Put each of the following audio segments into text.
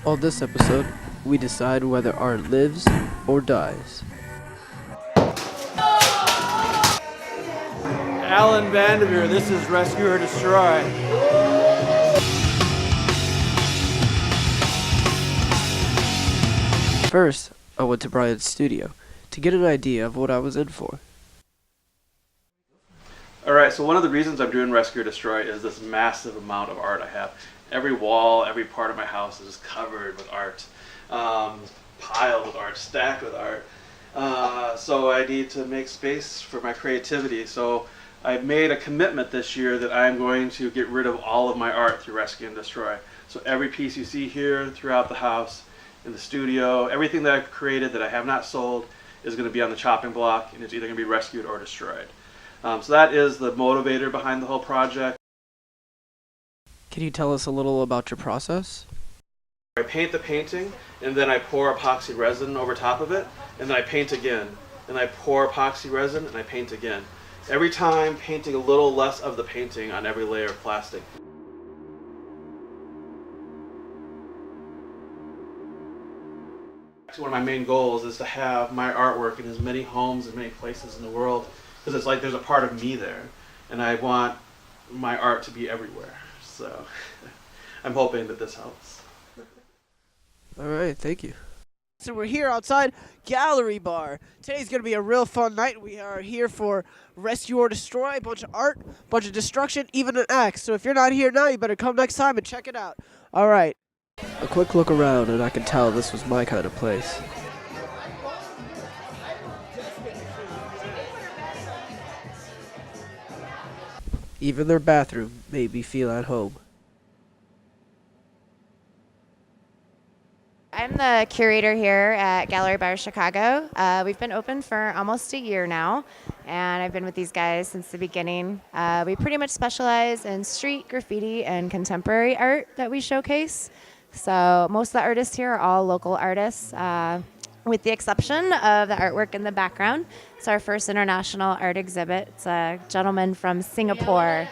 On this episode, we decide whether art lives or dies. Alan Vandever, this is Rescue or Destroy. First, I went to Brian's studio to get an idea of what I was in for. Alright, so one of the reasons I'm doing Rescue or Destroy is this massive amount of art I have. Every wall, every part of my house is covered with art. Piled with art, stacked with art. So I need to make space for my creativity. So I made a commitment this year that I'm going to get rid of all of my art through Rescue and Destroy. So every piece you see here throughout the house, in the studio, everything that I've created that I have not sold is going to be on the chopping block, and it's either going to be rescued or destroyed. So that is the motivator behind the whole project. Can you tell us a little about your process? I paint the painting, and then I pour epoxy resin over top of it, and then I paint again. And I pour epoxy resin, and I paint again. Every time, painting a little less of the painting on every layer of plastic. One of my main goals is to have my artwork in as many homes and many places in the world, because it's like there's a part of me there, and I want my art to be everywhere. So I'm hoping that this helps. Alright, thank you. So we're here outside Gallery Bar. Today's going to be a real fun night. We are here for Rescue or Destroy, a bunch of art, a bunch of destruction, even an axe. So if you're not here now, you better come next time and check it out. All right. A quick look around and I could tell this was my kind of place. Even their bathroom made me feel at home. I'm the curator here at Gallery Bar Chicago. We've been open for almost a year now, and I've been with these guys since the beginning. We pretty much specialize in street, graffiti, and contemporary art that we showcase. So most of the artists here are all local artists, with the exception of the artwork in the background. It's our first international art exhibit. It's a gentleman from Singapore.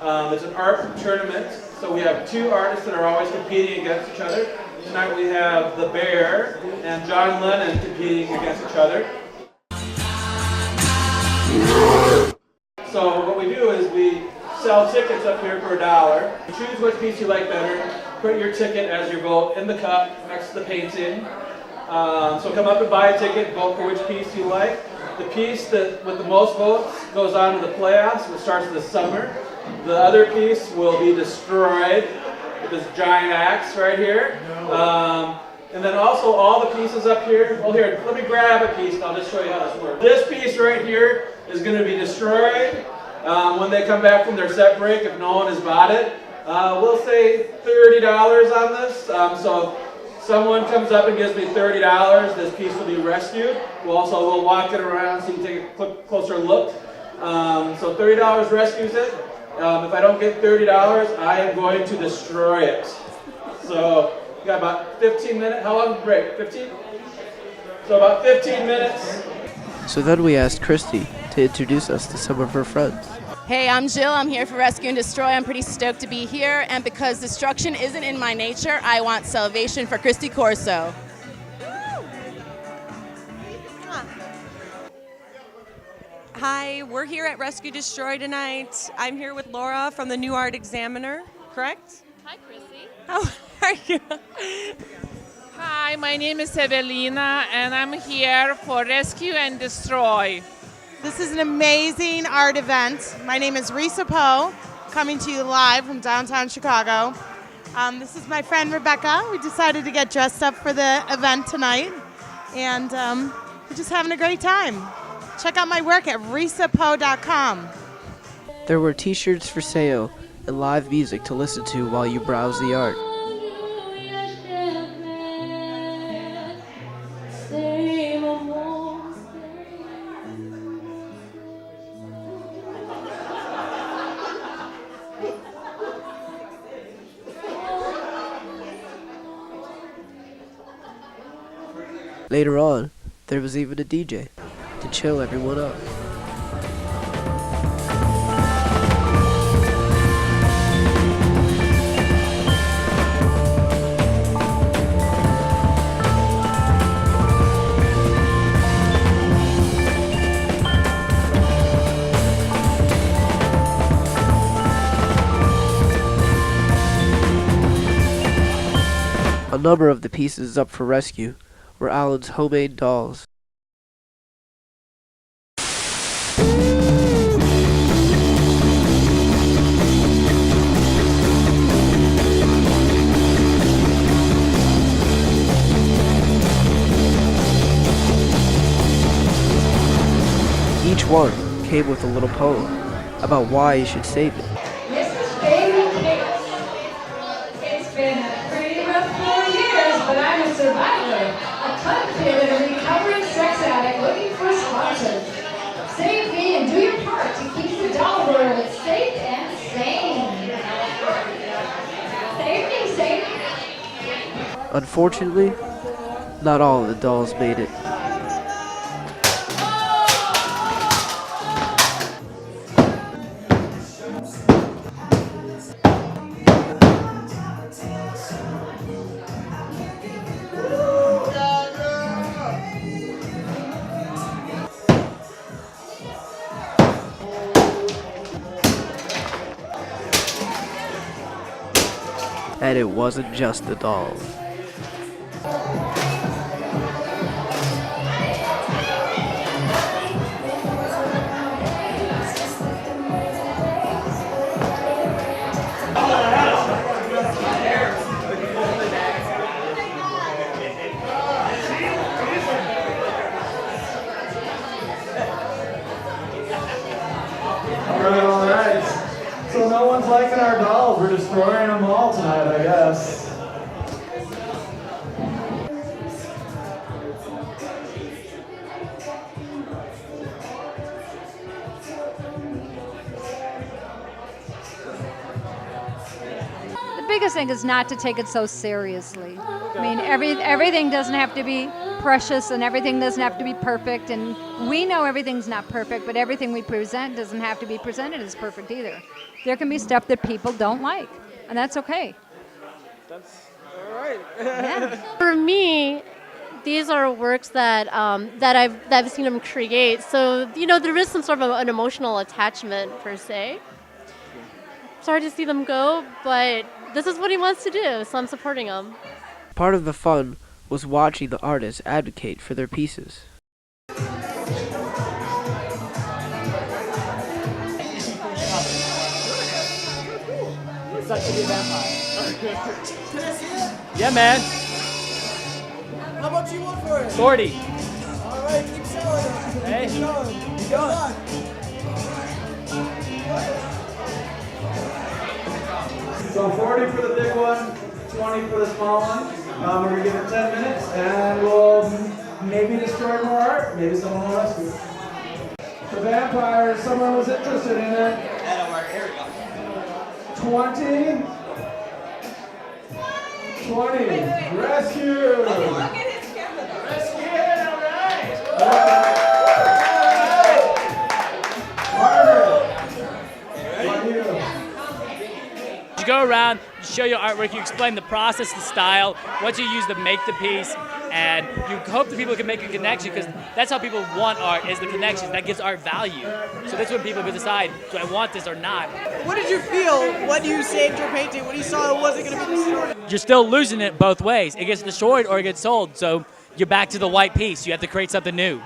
It's an art tournament, so we have two artists that are always competing against each other. Tonight we have The Bear and John Lennon competing against each other. So what we do is we sell tickets up here for $1. Choose which piece you like better. Put your ticket as your vote in the cup next to the painting. So come up and buy a ticket, vote for which piece you like. The piece that with the most votes goes on to the playoffs, which starts this summer. The other piece will be destroyed with this giant axe right here. And then also all the pieces up here. Well, here, let me grab a piece and I'll just show you how this works. This piece right here is going to be destroyed when they come back from their set break if no one has bought it. We'll say $30 on this. So if someone comes up and gives me $30, this piece will be rescued. We'll walk it around so you can take a closer look. So $30 rescues it. If I don't get $30, I am going to destroy it. So you got about 15 minutes. How long break? 15? So about 15 minutes. So then we asked Christy to introduce us to some of her friends. Hey, I'm Jill. I'm here for Rescue and Destroy. I'm pretty stoked to be here. And because destruction isn't in my nature, I want salvation for Christy Corso. Hi, we're here at Rescue Destroy tonight. I'm here with Laura from the New Art Examiner, correct? Hi, Christy. How are you? Hi, my name is Evelina, and I'm here for Rescue and Destroy. This is an amazing art event. My name is Risa Poe, coming to you live from downtown Chicago. This is my friend Rebecca. We decided to get dressed up for the event tonight, and we're just having a great time. Check out my work at risapoe.com. There were t-shirts for sale and live music to listen to while you browse the art. Later on, there was even a DJ. Did chill everyone up. A number of the pieces up for rescue were Alan's homemade dolls. Each one came with a little poem about why you should save it. Mrs. Baby Pickles. It's been a pretty rough 4 years, but I'm a survivor, a cut kid, and a recovering sex addict looking for sponsors. Save me and do your part to keep the doll world safe and sane. Save me, save me. Unfortunately, not all of the dolls made it. And it wasn't just the dolls. All right. So no one's liking our dolls. We're destroying them all tonight, I guess. The biggest thing is not to take it so seriously. I mean, everything doesn't have to be precious and everything doesn't have to be perfect. And we know everything's not perfect, but everything we present doesn't have to be presented as perfect either. There can be stuff that people don't like, and that's okay. That's all right. Yeah. For me, these are works that I've seen him create. So there is some sort of an emotional attachment per se. Sorry to see them go, but this is what he wants to do, so I'm supporting him. Part of the fun was watching the artists advocate for their pieces. It's such a good vampire. Yeah, man. How much you want for it? 40. All right, keep selling it. Hey, Keep going. keep going. So 40 for the big one, 20 for the small one. We're gonna give it 10 minutes, and we'll maybe destroy more art. Maybe someone will rescue it. The vampire. Someone was interested in it. That'll work. Here we go. 20. 20. Rescue. Look at his camera. Rescue. All right. You go around, you show your artwork, you explain the process, the style, what you use to make the piece, and you hope that people can make a connection, because that's how people want art, is the connections. That gives art value. So that's when people can decide, do I want this or not? What did you feel when you saved your painting, when you saw it wasn't going to be destroyed? You're still losing it both ways. It gets destroyed or it gets sold, so you're back to the white piece. You have to create something new.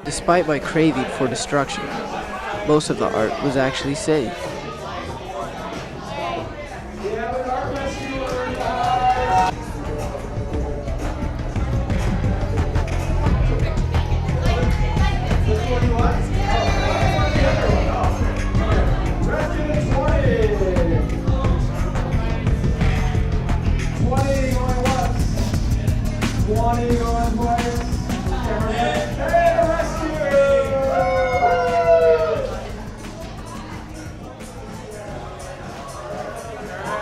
Despite my craving for destruction, most of the art was actually saved.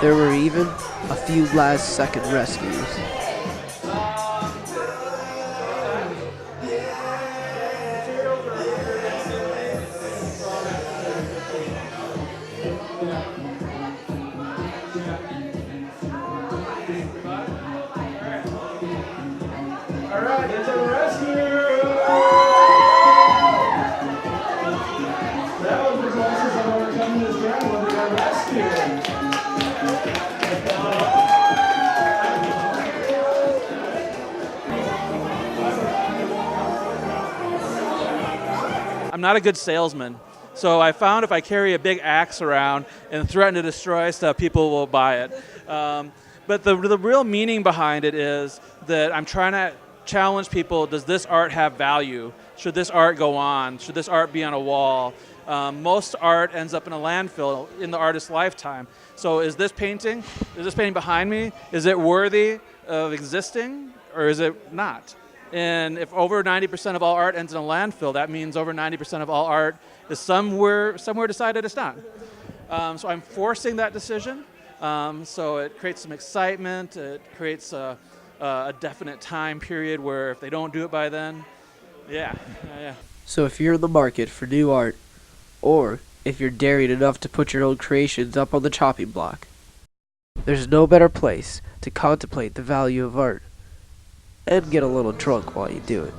There were even a few last-second rescues. I'm not a good salesman, so I found if I carry a big axe around and threaten to destroy stuff, people will buy it. But the real meaning behind it is that I'm trying to challenge people, does this art have value? Should this art go on? Should this art be on a wall? Most art ends up in a landfill in the artist's lifetime. So is this painting behind me, is it worthy of existing or is it not? And if over 90% of all art ends in a landfill, that means over 90% of all art is somewhere decided it's not. So I'm forcing that decision. So it creates some excitement. It creates a definite time period where if they don't do it by then, yeah. So if you're in the market for new art, or if you're daring enough to put your own creations up on the chopping block, there's no better place to contemplate the value of art and get a little drunk while you do it.